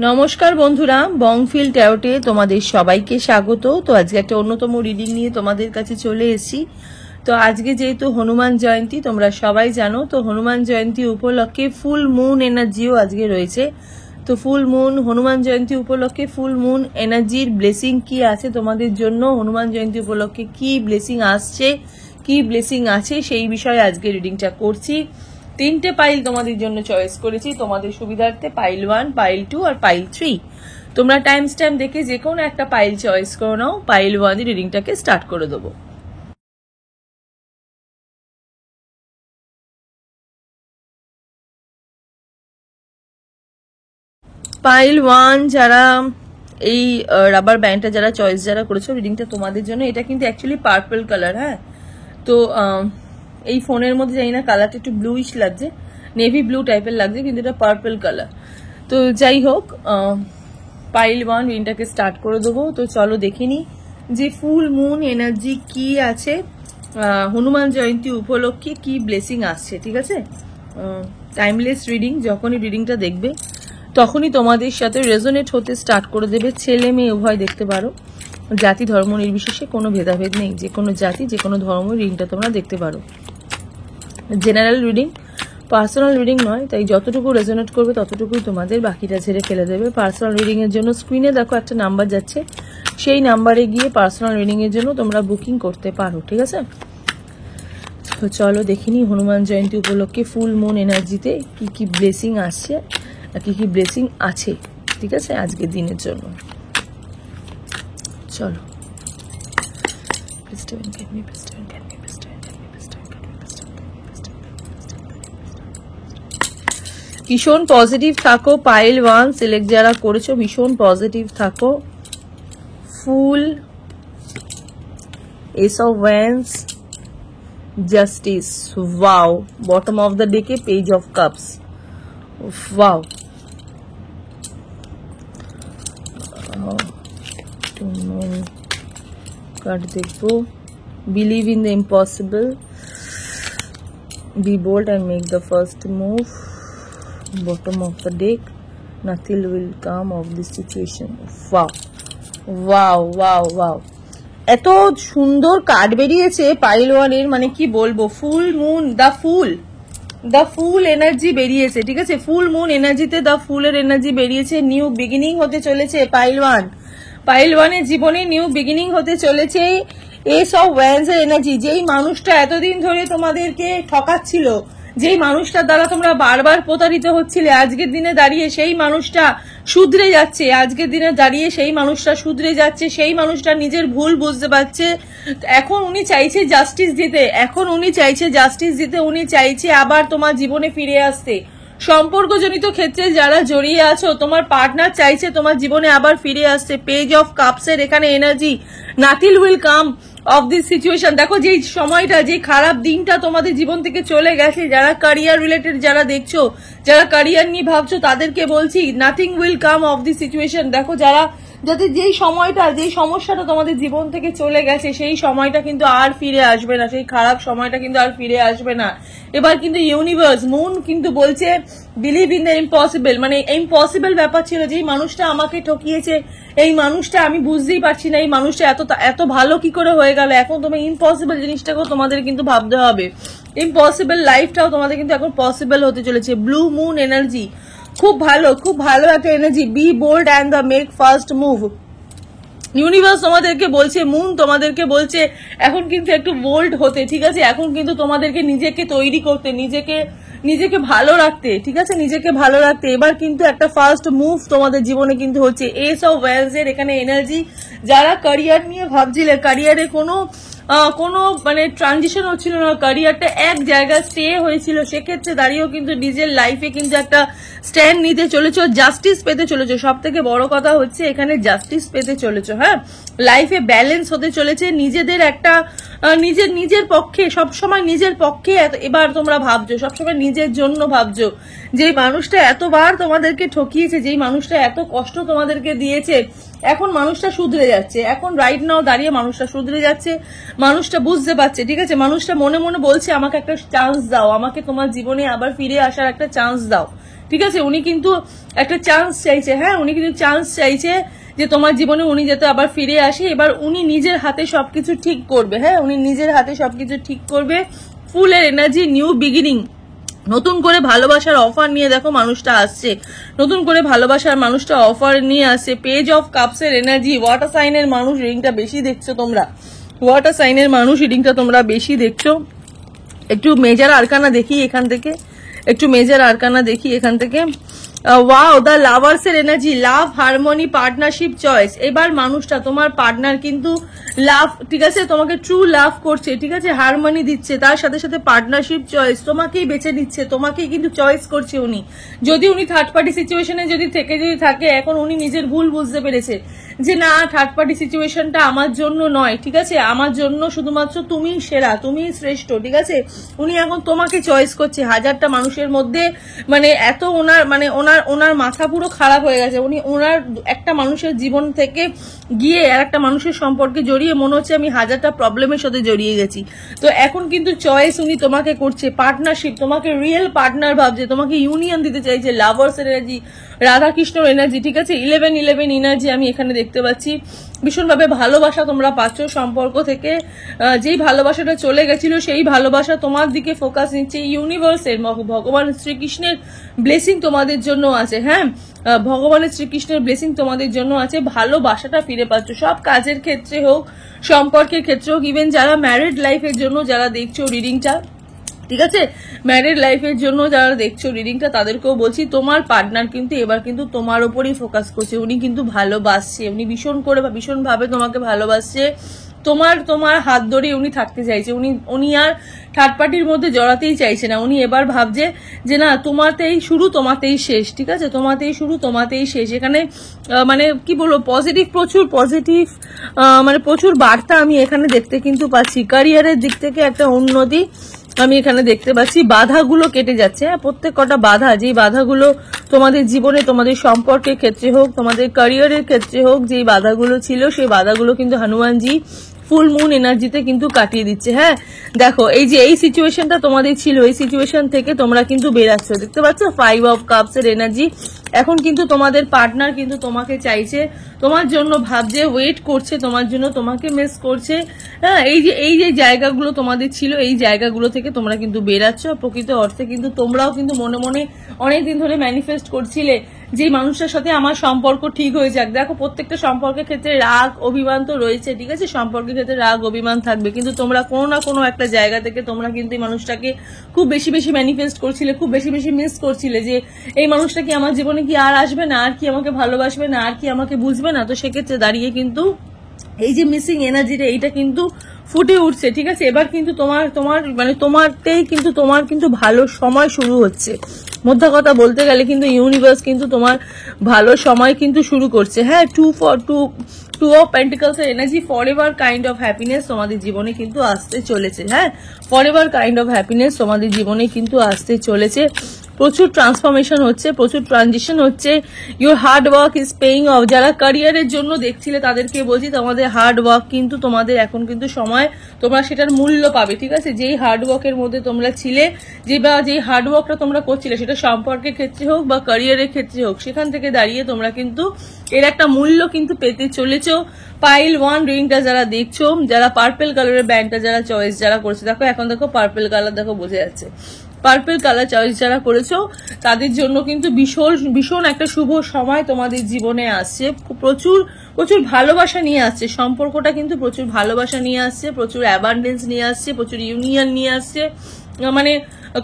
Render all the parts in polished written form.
নমস্কার বন্ধুরা, বংফিল ট্যারোটে তোমাদের সবাইকে স্বাগত। তো আজকে একটা অন্যতম রিডিং নিয়ে তোমাদের কাছে চলে এসেছি। তো আজকে যেহেতু হনুমান জয়ন্তী তোমরা সবাই জানো, তো হনুমান জয়ন্তী উপলক্ষে ফুল মুন এনার্জিও আজকে রয়েছে। তো ফুল মুন হনুমান জয়ন্তী উপলক্ষে ফুল মুন এনার্জির ব্লেসিং কি আছে তোমাদের জন্য, হনুমান জয়ন্তী উপলক্ষে কি ব্লেসিং আসছে, কি ব্লেসিং আছে, সেই বিষয়ে আজকে রিডিংটা করছি। তিনটে পাইল তোমাদের জন্য চয়েস করেছি তোমাদের সুবিধার্থে, পাইল 1, পাইল 2 আর পাইল 3। তোমরা টাইম স্ট্যাম্প দেখে যে কোনো একটা পাইল চয়েস করে নাও। পাইল 1 এর রিডিংটাকে স্টার্ট করে দেবো। পাইল 1 যারা এই রাবার ব্যান্ডটা যারা চয়েস যারা করেছো, রিডিংটা তোমাদের জন্য। এটা কিন্তু অ্যাকচুয়ালি পার্পল কালার। হ্যাঁ, তো এই ফোনের মধ্যে জানি না কালারটা একটু ব্লুইশ লাগছে, নেভি ব্লু টাইপের লাগছে, কিন্তু এটা পার্পল কালার। তো যাই হোক, পাইল 1 রিডিংটাকে স্টার্ট করে দেবো। তো চলো দেখে নি যে ফুল মুন এনার্জি কি আছে, হনুমান জয়ন্তী উপলক্ষে কি ব্লেসিং আসছে। ঠিক আছে, টাইমলেস রিডিং। যখনই রিডিংটা দেখবে তখনই তোমাদের সাথে রেজোনেট হতে স্টার্ট করে দেবে। ছেলে মেয়ে উভয় দেখতে পারো, জাতি ধর্ম নির্বিশেষে কোনো ভেদাভেদ নেই। যে কোনো জাতি, যে কোনো ধর্ম রিডিংটা তোমরা দেখতে পারো। জেনারেল রিডিং, পার্সোনাল রিডিং নয়, তাই যতটুকু রেজোনেট করবে ততটুকুই তোমাদের, বাকিটা ছেড়ে ফেলে দেবে। পার্সোনাল রিডিং এর জন্য স্ক্রিনে দেখো একটা নাম্বার যাচ্ছে, সেই নাম্বারে গিয়ে পার্সোনাল রিডিং এর জন্য তোমরা বুকিং করতে পারো। ঠিক আছে, তো চলো দেখিনি হনুমান জয়ন্তী উপলক্ষে ফুল মুন এনার্জিতে কি কি ব্লেসিং আসছে, কি কি ব্লেসিং আছে। ঠিক আছে, আজকের দিনের জন্য চলো। ভীষণ পজিটিভ থাকো। পাইল 1 সিলেক্ট যারা করেছো ভীষণ পজিটিভ থাকো। Fool, ace of wands, justice, wow. Bottom of the deck page of cups, wow. Card দেখবো। Believe in the impossible, be bold and make the first move. Bottom of the deck, nothing will come of this situation. Wow, wow, wow, wow. এত সুন্দর card বেরিয়েছে pile 1 এর, মানে কি বলবো। Full moon, the full energy বেরিয়েছে। ঠিক আছে, ফুল মুন এনার্জিতে দ্য ফুলের এনার্জি বেরিয়েছে। নিউ বিগিনিং হতে চলেছে পাইল 1 এর জীবনে, নিউ বিগিনিং হতে চলেছে। এস অফ ওয়ান্স এর এনার্জি। যেই মানুষটা এতদিন ধরে তোমাদেরকে ঠকাচ্ছিল, যেই মানুষটার দ্বারা তোমরা বারবার প্রতারিত হচ্ছিলে, আজকের দিনে দাঁড়িয়ে সেই মানুষটা শুধরে যাচ্ছে। আজকের দিনে দাঁড়িয়ে সেই মানুষটা শুধরে যাচ্ছে, সেই মানুষটা নিজের ভুল বুঝতে পারছে। এখন উনি চাইছে জাস্টিস দিতে, উনি চাইছে আবার তোমার জীবনে ফিরে আসতে। সম্পর্কজনিত ক্ষেত্রে যারা জড়িয়ে আছো, তোমার পার্টনার চাইছে তোমার জীবনে আবার ফিরে আসতে। পেজ অফ কাপসের এখানে energy, nothing will come of this situation. দেখো যেই সময়টা, যে খারাপ দিনটা তোমাদের জীবন থেকে চলে গেছে, যারা ক্যারিয়ার রিলেটেড যারা দেখছো, যারা ক্যারিয়ার নিয়ে ভাবছো, তাদেরকে বলছি nothing will come of this situation. দেখো যাতে যেই সময়টা, যেই সমস্যাটা তোমাদের জীবন থেকে চলে গেছে, সেই সময়টা কিন্তু আর ফিরে আসবে না, সেই খারাপ সময়টা কিন্তু আর ফিরে আসবে না। এবার কিন্তু ইউনিভার্স, মুন কিন্তু বলছে বিলিভ ইন দ্য ইম্পসিবল। মানে ইম্পসিবল ব্যাপার ছিল, যেই মানুষটা আমাকে ঠকিয়েছে, এই মানুষটা আমি বুঝতেই পারছি না এই মানুষটা এত ভালো কি করে হয়ে গেল। এখন তোমার ইম্পসিবল জিনিসটাকেও তোমাদের কিন্তু ভাবতে হবে। ইম্পসিবল লাইফটাও তোমাদের কিন্তু এখন পসিবল হতে চলেছে। ব্লু মুন এনার্জি, খুব ভালো একটা energy. Be bold and the make first move. Universe তোমাদেরকে বলছে, মুন তোমাদেরকে বলছে এখন কিন্তু একটু বোল্ড হতে। ঠিক আছে, এখন কিন্তু তোমাদেরকে নিজেকে তৈরি করতে, নিজেকে ভালো রাখতে। ঠিক আছে, নিজেকে ভালো রাখতে। এবার কিন্তু একটা ফার্স্ট মুভ তোমাদের জীবনে কিন্তু হচ্ছে। এস অফ ওয়ান্স এর এখানে এনার্জি। যারা ক্যারিয়ার নিয়ে ভাবছিলে, ক্যারিয়ারে কোনো মানে ট্রানজিশন হচ্ছিল না, ক্যারিয়ারটা এক জায়গায় স্টে হয়েছিল, সেক্ষেত্রে দাঁড়িয়েও কিন্তু নিজের লাইফে কিন্তু একটা স্ট্যান্ড নিতে চলেছো, জাস্টিস পেতে চলেছো। সব থেকে বড় কথা হচ্ছে এখানে জাস্টিস পেতে চলেছো। হ্যাঁ, লাইফে ব্যালেন্স হতে চলেছে। নিজেদের একটা নিজের পক্ষে, সবসময় নিজের পক্ষে এবার তোমরা ভাবছো, সবসময় নিজের জন্য ভাবছো। যেই মানুষটা এতবার তোমাদেরকে ঠকিয়েছে, যেই মানুষটা এত কষ্ট তোমাদেরকে দিয়েছে, এখন মানুষটা শুধরে যাচ্ছে। এখন রাইট নাও দাঁড়িয়ে মানুষটা শুধরে যাচ্ছে, মানুষটা বুঝতে পারছে। ঠিক আছে, মানুষটা মনে মনে বলছে আমাকে একটা চান্স দাও, আমাকে তোমার জীবনে আবার ফিরে আসার একটা চান্স দাও। ঠিক আছে, উনি কিন্তু একটা চান্স চাইছে, হ্যাঁ উনি কিন্তু চান্স চাইছে যে তোমার জীবনে উনি যাতে আবার ফিরে আসে। এবার উনি নিজের হাতে সবকিছু ঠিক করবে, হ্যাঁ উনি নিজের হাতে সবকিছু ঠিক করবে। ফুলের এনার্জি, নিউ বিগিনিং, নতুন করে ভালোবাসার অফার নিয়ে দেখো মানুষটা আসছে, নতুন করে ভালোবাসার মানুষটা অফার নিয়ে আসছে। পেজ অফ কাপসের এনার্জি, ওয়াটার সাইনের মানুষ রিডিংটা বেশি দেখছো তোমরা, ওয়াটার সাইনের মানুষ রিডিংটা তোমরা বেশি দেখছো। একটু মেজার আরকানা দেখি এখান থেকে, একটু মেজার আরকানা দেখি এখান থেকে। ওয়াও, দ্য লাভার্স এর এনার্জি, লাভ, হারমোনি, পার্টনারশিপ, চয়েস। এবার মানুষটা তোমার পার্টনার কিন্তু লাভ, ঠিক আছে, তোমাকে ট্রু লাভ করছে, ঠিক আছে, হারমোনি দিচ্ছে, তার সাথে সাথে পার্টনারশিপ, চয়েস, তোমাকেই বেছে নিচ্ছে, তোমাকেই কিন্তু চয়েস করছে উনি। যদি উনি থার্ড পার্টি সিচুয়েশনে যদি থাকে, এখন উনি নিজের ভুল বুঝতে পেরেছে যে না, থার্ড পার্টি সিচুয়েশনটা আমার জন্য নয়, ঠিক আছে, আমার জন্য শুধুমাত্র তুমি সেরা, তুমি শ্রেষ্ঠ, ঠিক আছে। উনি এখন তোমাকে চয়েস করছে। হাজারটা মানুষের মধ্যে মানে এত ওনার মানে ওনার মাথা পুরো খারাপ হয়ে গেছে। উনি ওনার একটা মানুষের জীবন থেকে গিয়ে আর একটা মানুষের সম্পর্কে জড়িয়ে মনে হচ্ছে আমি হাজারটা প্রবলেমের সাথে জড়িয়ে গেছি। তো এখন কিন্তু চয়েস উনি তোমাকে করছে, পার্টনারশিপ, তোমাকে রিয়েল পার্টনার ভাবছে, তোমাকে ইউনিয়ন দিতে চাইছে। লাভার্স এনার্জি, রাধাকৃষ্ণর এনার্জি, ঠিক আছে, 11 এনার্জি আমি এখানে দেখতে পাচ্ছি। ভীষণভাবে ভালোবাসা তোমরা পাচ্ছ সম্পর্ক থেকে। যেই ভালোবাসাটা চলে গেছিল সেই ভালোবাসা তোমার দিকে ফোকাস নিচ্ছে। ইউনিভার্সের ভগবান শ্রীকৃষ্ণের ব্লেসিং তোমাদের জন্য আছে, হ্যাঁ ভগবানের শ্রীকৃষ্ণের ব্লেসিং তোমাদের জন্য আছে। ভালোবাসাটা ফিরে পাচ্ছ, সব কাজের ক্ষেত্রে হোক, সম্পর্কের ক্ষেত্রে হোক, ইভেন যারা ম্যারিড লাইফের জন্য যারা দেখছো রিডিংটা, ঠিক আছে, ম্যারিড লাইফের জন্য যারা দেখছো রিডিংটা, তাদেরকেও বলছি তোমার পার্টনার কিন্তু এবার কিন্তু তোমার উপরই ফোকাস করছে। উনি কিন্তু ভালোবাসছে, উনি ভীষণভাবে তোমাকে ভালোবাসছে। তোমার হাত ধরে উনি থাকতে চাইছে। উনি আর থার্ড পার্টির মধ্যে জড়াতেই চাইছে না। উনি এবার ভাবছে যে না, তোমাতেই শুরু তোমাতেই শেষ, ঠিক আছে, তোমাতেই শুরু তোমাতেই শেষ। এখানে মানে কি বলবো, প্রচুর পজিটিভ মানে প্রচুর বার্তা আমি এখানে দেখতে কিন্তু পাচ্ছি। ক্যারিয়ারের দিক থেকে একটা উন্নতি আমি এখানে দেখতে পাচ্ছি। বাধাগুলো কেটে যাচ্ছে, হ্যাঁ প্রত্যেক কটা বাধা, যেই বাধাগুলো তোমাদের জীবনে, তোমাদের সম্পর্কের ক্ষেত্রে হোক, তোমাদের ক্যারিয়ারের ক্ষেত্রে হোক, যেই বাধাগুলো ছিল সেই বাধাগুলো কিন্তু হনুমানজি ফুল মুন এনার্জিতে কিন্তু কাটিয়ে দিচ্ছে। হ্যাঁ দেখো, এই যে এই সিচুয়েশনটা তোমাদের ছিল, এই সিচুয়েশন থেকে তোমরা কিন্তু বেরাচ্ছ, দেখতে পাচ্ছ 5 অফ কাপস এর এনার্জি। এখন কিন্তু তোমাদের পার্টনার কিন্তু তোমাকে চাইছে, তোমার জন্য ভাবছে, ওয়েট করছে তোমার জন্য, তোমাকে মিস করছে। হ্যাঁ এই যে জায়গাগুলো তোমাদের ছিল, এই জায়গাগুলো থেকে তোমরা কিন্তু বেরাচ্ছ। প্রকৃত অর্থে কিন্তু তোমরাও কিন্তু মনে মনে অনেকদিন ধরে ম্যানিফেস্ট করছিলে যে মানুষটার সাথে আমার সম্পর্ক ঠিক হয়ে যাক। দেখো প্রত্যেকটা সম্পর্কের ক্ষেত্রে রাগ অভিমান তো রয়েছে, ঠিক আছে, সম্পর্কের ক্ষেত্রে রাগ অভিমান থাকবে, কিন্তু তোমরা কোনো না কোনো একটা জায়গা থেকে তোমরা কিন্তু এই মানুষটাকে খুব বেশি ম্যানিফেস্ট করছিলে, খুব বেশি মিস করছিলে যে এই মানুষটা কি আমার জীবনে কি আর আসবে না, আর কি আমাকে ভালোবাসবে না, আর কি আমাকে বুঝবে না। তো সেক্ষেত্রে দাঁড়িয়ে কিন্তু এই যে মিসিং এনার্জিটা, এইটা কিন্তু ফুটে উঠছে, ঠিক আছে। এবার কিন্তু তোমার কিন্তু ভালো সময় শুরু হচ্ছে। মোদ্দা কথা বলতে গেলে কিন্তু ইউনিভার্স কিন্তু তোমার ভালো সময় কিন্তু শুরু করছে। হ্যাঁ, টু অফ পেন্টিকলস এর energy, forever kind of happiness তোমাদের জীবনে কিন্তু আসতে চলেছে। হ্যাঁ, ফরএভার কাইন্ড অফ হ্যাপিনেস তোমাদের জীবনে কিন্তু আসতে চলেছে। প্রচুর ট্রান্সফরমেশন হচ্ছে, প্রচুর ট্রানজিশন হচ্ছে। Your hard work is paying of. যারা ক্যারিয়ারের জন্য দেখছিলে তাদেরকে বলছি, তোমাদের হার্ড ওয়ার্ক কিন্তু তোমাদের এখন কিন্তু সময়, তোমরা সেটার মূল্য পাবে, ঠিক আছে। যেই হার্ড ওয়ার্কের মধ্যে তোমরা ছিলে, যেই হার্ড ওয়ার্কটা তোমরা করছিলে, সেটা সম্পর্কের ক্ষেত্রে হোক বা ক্যারিয়ারের ক্ষেত্রে হোক, সেখান থেকে দাঁড়িয়ে তোমরা কিন্তু এর একটা মূল্য কিন্তু পেতে চলেছো। পাইল 1 রিডিংটা যারা দেখছো, যারা পার্পল কালারের ব্যান্ডটা যারা চয়েস যারা করছে, দেখো এখন দেখো পার্পল কালার দেখো বোঝা যাচ্ছে। পার্পল কালার চয়েস যারা করেছো তাদের জন্য কিন্তু ভীষণ একটা শুভ সময় তোমাদের জীবনে আসছে। প্রচুর ভালোবাসা নিয়ে আসছে, সম্পর্কটা কিন্তু প্রচুর ভালোবাসা নিয়ে আসছে, প্রচুর অ্যাবান্ডেন্স নিয়ে আসছে, প্রচুর ইউনিয়ন নিয়ে আসছে। মানে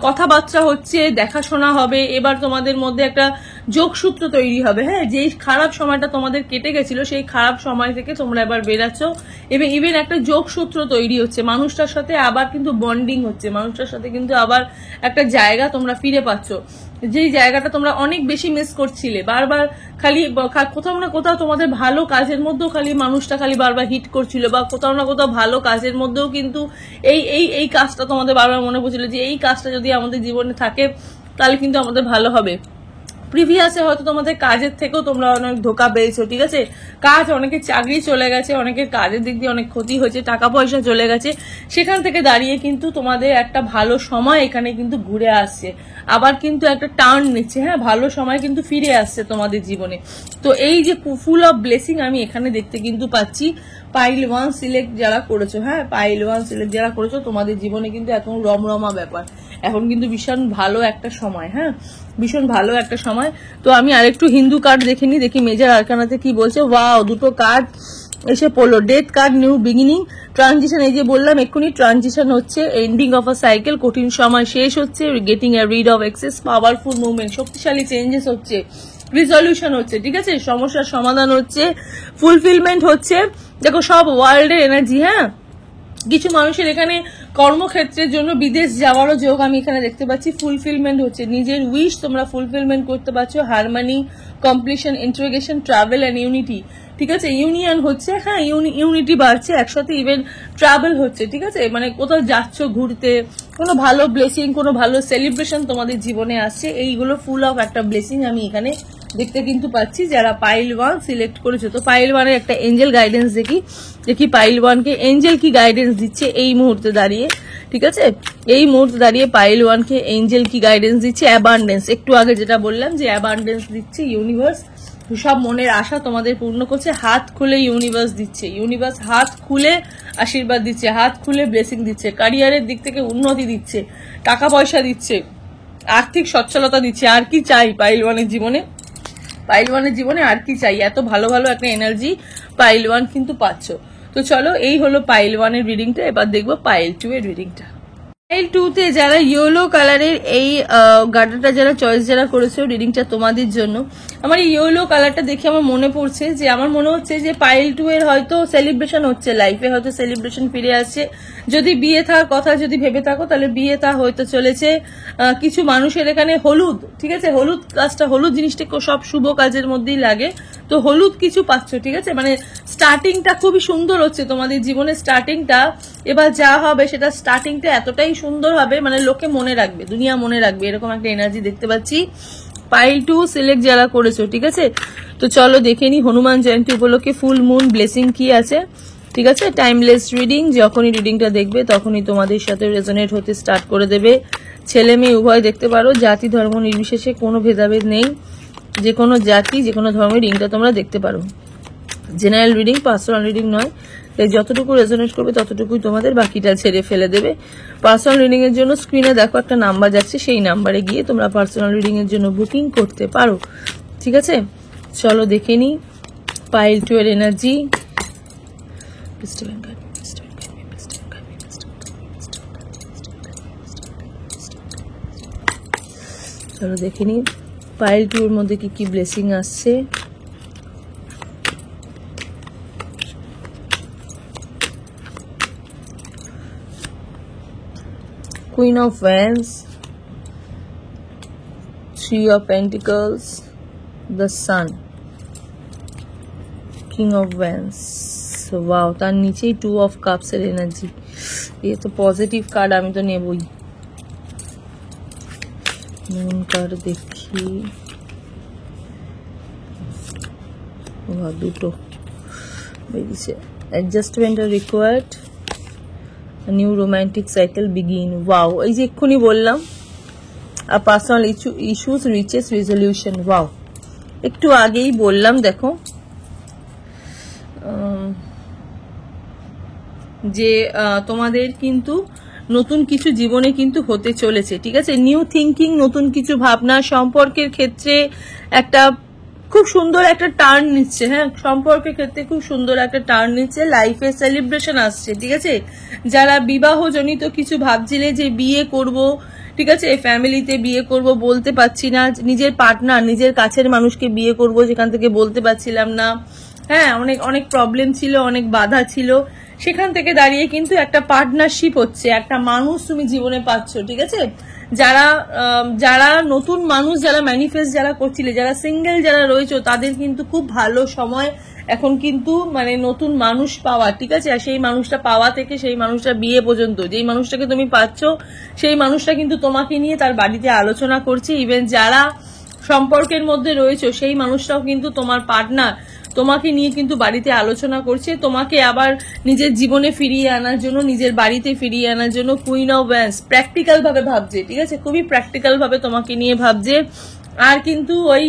কথাবার্তা হচ্ছে, দেখাশোনা হবে, এবার তোমাদের মধ্যে একটা যোগসূত্র তৈরি হবে। হ্যাঁ, যেই খারাপ সময়টা তোমাদের কেটে গেছিল সেই খারাপ সময় থেকে তোমরা এবার বেরাচ্ছ, এবং ইভেন একটা যোগসূত্র তৈরি হচ্ছে, মানুষটার সাথে আবার কিন্তু বন্ডিং হচ্ছে, মানুষটার সাথে কিন্তু আবার একটা জায়গা তোমরা ফিরে পাচ্ছ, যেই জায়গাটা তোমরা অনেক বেশি মিস করছিলে। বারবার খালি কোথাও না কোথাও তোমাদের ভালো কাজের মধ্যেও খালি মানুষটা খালি বারবার হিট করছিল, বা কোথাও না কোথাও ভালো কাজের মধ্যেও কিন্তু এই কাজটা তোমাদের বারবার মনে পড়ছিল যে এই কাজটা যদি আমাদের জীবনে থাকে তাহলে কিন্তু আমাদের ভালো হবে। প্রিভিয়াসে হয়তো তোমাদের কাজের থেকেও তোমরা অনেক ধোকা পেয়েছো, ঠিক আছে, কাজ, অনেকের চাকরি চলে গেছে, অনেকের কাজের দিক দিয়ে অনেক ক্ষতি হয়েছে, টাকা পয়সা চলে গেছে, সেখান থেকে দাঁড়িয়ে কিন্তু তোমাদের একটা ভালো সময় এখানে কিন্তু ঘুরে আসছে, আবার কিন্তু একটা টার্ন নিচ্ছে, হ্যাঁ, ভালো সময় কিন্তু ফিরে আসছে তোমাদের জীবনে। তো এই যে ফুল অফ ব্লেসিং আমি এখানে দেখতে কিন্তু পাচ্ছি। পাইল 1 সিলেক্ট যারা করেছো, হ্যাঁ, পাইল 1 সিলেক্ট যারা করেছো, তোমাদের জীবনে কিন্তু এখন রমরমা ব্যাপার, এখন কিন্তু ভীষণ ভালো একটা সময়, হ্যাঁ, ভীষণ ভালো একটা সময়। তো আমি আরেকটু হিন্দু কার্ড দেখে নি, দেখি মেজর আরকানাতে কি বলছে। ওয়াও, দুটো কার্ড এসে পড়লো, death card, new beginning, transition, এই যে বললাম এক্ষুনি ট্রানজিশন হচ্ছে, এন্ডিং অফ আ সাইকেল, কঠিন সময় শেষ হচ্ছে, getting a rid of excess, powerful movement, শক্তিশালী চেঞ্জেস হচ্ছে, রিজলিউশন হচ্ছে, ঠিক আছে, সমস্যার সমাধান হচ্ছে, ফুলফিলমেন্ট হচ্ছে। দেখো সব ওয়ার্ল্ডের এনার্জি, হ্যাঁ, কিছু মানুষের এখানে কর্মক্ষেত্রের জন্য বিদেশ যাওয়ারও যোগ আমি এখানে দেখতে পাচ্ছি, ফুলফিলমেন্ট হচ্ছে, নিজের উইশ তোমরা ফুলফিলমেন্ট করতে পারছো, harmony, completion, integration, travel and unity, ঠিক আছে, ইউনিয়ন হচ্ছে, হ্যাঁ, ইউনিটি বাড়ছে একসাথে, ইভেন ট্রাভেল হচ্ছে, ঠিক আছে, মানে কোথাও যাচ্ছ ঘুরতে, কোনো ভালো ব্লেসিং, কোনো ভালো সেলিব্রেশন তোমাদের জীবনে আসছে, এইগুলো ফুল অফ একটা ব্লেসিং আমি এখানে দেখতে কিন্তু পাচ্ছি যারা পাইল 1 সিলেক্ট করেছো। তো পাইল 1 এর একটা এঞ্জেল গাইডেন্স দেখি পাইল 1 কে এঞ্জেল কি গাইডেন্স দিচ্ছে এই মুহূর্তে দাঁড়িয়ে, ঠিক আছে, এই মুহূর্তে দাঁড়িয়ে পাইল 1 কে এঞ্জেল কি গাইডেন্স দিচ্ছে। অ্যাবান্ডেন্স, একটু আগে যেটা বললাম যে অ্যাবান্ডেন্স দিচ্ছে ইউনিভার্স, সব মনের আশা তোমাদের পূর্ণ করছে, হাত খুলে ইউনিভার্স দিচ্ছে, ইউনিভার্স হাত খুলে আশীর্বাদ দিচ্ছে, হাত খুলে ব্লেসিং দিচ্ছে, ক্যারিয়ারের দিক থেকে উন্নতি দিচ্ছে, টাকা পয়সা দিচ্ছে, আর্থিক সচ্ছলতা দিচ্ছে। আর কি চাই পাইল 1 এর জীবনে, পাইল 1 এর জীবনে আর কি চাই, এত ভালো ভালো একটা এনার্জি পাইল 1 কিন্তু পাচ্ছ। তো চলো, এই হলো পাইল 1 এর রিডিংটা, এবার দেখবো পাইল 2 এর রিডিংটা। পাইল 2 তে যারা ইয়েলো কালারের এই গার্ডারটা যারা চয়েস যারা করেছো, রিডিংটা তোমাদের জন্য। আমার এই ইয়েলো কালারটা দেখে আমার মনে পড়ছে যে, আমার মনে হচ্ছে যে পাইল 2 এর হয়তো সেলিব্রেশন হচ্ছে, লাইফে হয়তো সেলিব্রেশন ফিরে আসছে, যদি বিয়ে থাকার কথা যদি ভেবে থাকো তাহলে বিয়ে তা হয়তো চলেছে। কিছু মানুষের এখানে হলুদ, ঠিক আছে, হলুদ কাজটা, হলুদ জিনিসটা সব শুভ কাজের মধ্যেই লাগে, তো হলুদ কিছু পাচ্ছ, ঠিক আছে, মানে স্টার্টিংটা খুবই সুন্দর হচ্ছে তোমাদের জীবনে, স্টার্টিংটা এবার যা হবে সেটা স্টার্টিংটা এতটাই সুন্দর হবে, মানে লোকে মনে রাখবে, দুনিয়া মনে রাখবে, এরকম একটা এনার্জি দেখতে পাচ্ছি। পাইল 2 সিলেক্ট যারা করেছো, ঠিক আছে, তো চলো দেখে নি হনুমান জয়ন্তী উপলক্ষে ফুল মুন ব্লেসিং কি আছে, ঠিক আছে। টাইমলেস রিডিং, যখনই রিডিংটা দেখবে তখনই তোমাদের সাথে রেজোনেট হতে স্টার্ট করে দেবে, ছেলে মেয়ে উভয় দেখতে পারো, জাতি ধর্ম নির্বিশেষে কোনো ভেদাভেদ নেই, যে কোনো জাতি যে কোনো ধর্মের রিডিংটা তোমরা দেখতে পারো। জেনারেল রিডিং, পার্সোনাল রিডিং নয়, তাই যতটুকু রেজোনেট করবে ততটুকুই তোমাদের, বাকিটা ছেড়ে ফেলে দেবে। পার্সোনাল রিডিং এর জন্য স্ক্রিনে দেখো একটা নাম্বার যাচ্ছে, সেই নাম্বারে গিয়ে তোমরা পার্সোনাল রিডিং এর জন্য বুকিং করতে পারো, ঠিক আছে। চলো দেখে নি পাইল 2 এর এনার্জি। চলো দেখে নি পাইল 2 এর মধ্যে কি কি ব্লেসিং আসছে। Queen of Wands, 3 of Pentacles, the Sun, King of Wands, wow, তার নিচেই 2 of Cups এর এনার্জি, ये তো পজিটিভ কার্ড, আমি তো নেবই। মুন কার্ড দেখি, দুটো বেরিয়েছে, অ্যাডজাস্টমেন্ট আর required, new romantic cycle begin, wow, এই যে এক্ষুনি বললাম, আর personal issues reaches resolution, wow, একটু আগেই বললাম, দেখো যে তোমাদের কিন্তু নতুন কিছু জীবনে কিন্তু হতে চলেছে, ঠিক আছে, নিউ থিঙ্কিং, নতুন কিছু ভাবনা, সম্পর্কের ক্ষেত্রে একটা খুব সুন্দর একটা টার্ন নিচ্ছে, হ্যাঁ, সম্পর্কের ক্ষেত্রে খুব সুন্দর একটা টার্ন নিচ্ছে, লাইফে সেলিব্রেশন আসছে, ঠিক আছে। যারা বিবাহ জনিত কিছু ভাবছিলে যে বিয়ে করব, ঠিক আছে, ফ্যামিলিতে বিয়ে করব বলতে পারছি না, নিজের পার্টনার, নিজের কাছের মানুষকে বিয়ে করব যেখান থেকে বলতে পারছিলাম না, হ্যাঁ, অনেক অনেক প্রবলেম ছিল, অনেক বাধা ছিল, সেখান থেকে দাঁড়িয়ে কিন্তু একটা পার্টনারশিপ হচ্ছে, একটা মানুষ তুমি জীবনে পাচ্ছ, ঠিক আছে। যারা যারা নতুন মানুষ, যারা ম্যানিফেস্ট যারা করছিলে, যারা সিঙ্গেল যারা রয়েছে, তাদের কিন্তু খুব ভালো সময় এখন কিন্তু, মানে নতুন মানুষ পাওয়া, ঠিক আছে, আর সেই মানুষটা পাওয়া থেকে সেই মানুষটা বিয়ে পর্যন্ত, যেই মানুষটাকে তুমি পাচ্ছ সেই মানুষটা কিন্তু তোমাকে নিয়ে তার বাড়িতে আলোচনা করছে। ইভেন যারা সম্পর্কের মধ্যে রয়েছে সেই মানুষটাও কিন্তু তোমার পার্টনার তোমাকে নিয়ে কিন্তু বাড়িতে আলোচনা করছে, তোমাকে আবার নিজের জীবনে ফিরিয়ে আনার জন্য, নিজের বাড়িতে ফিরিয়ে আনার জন্য কুইন অফ ওয়ান্স প্র্যাকটিক্যাল ভাবে ভাবছে, ঠিক আছে, খুবই প্র্যাকটিক্যাল ভাবে তোমাকে নিয়ে ভাবছে। আর কিন্তু ওই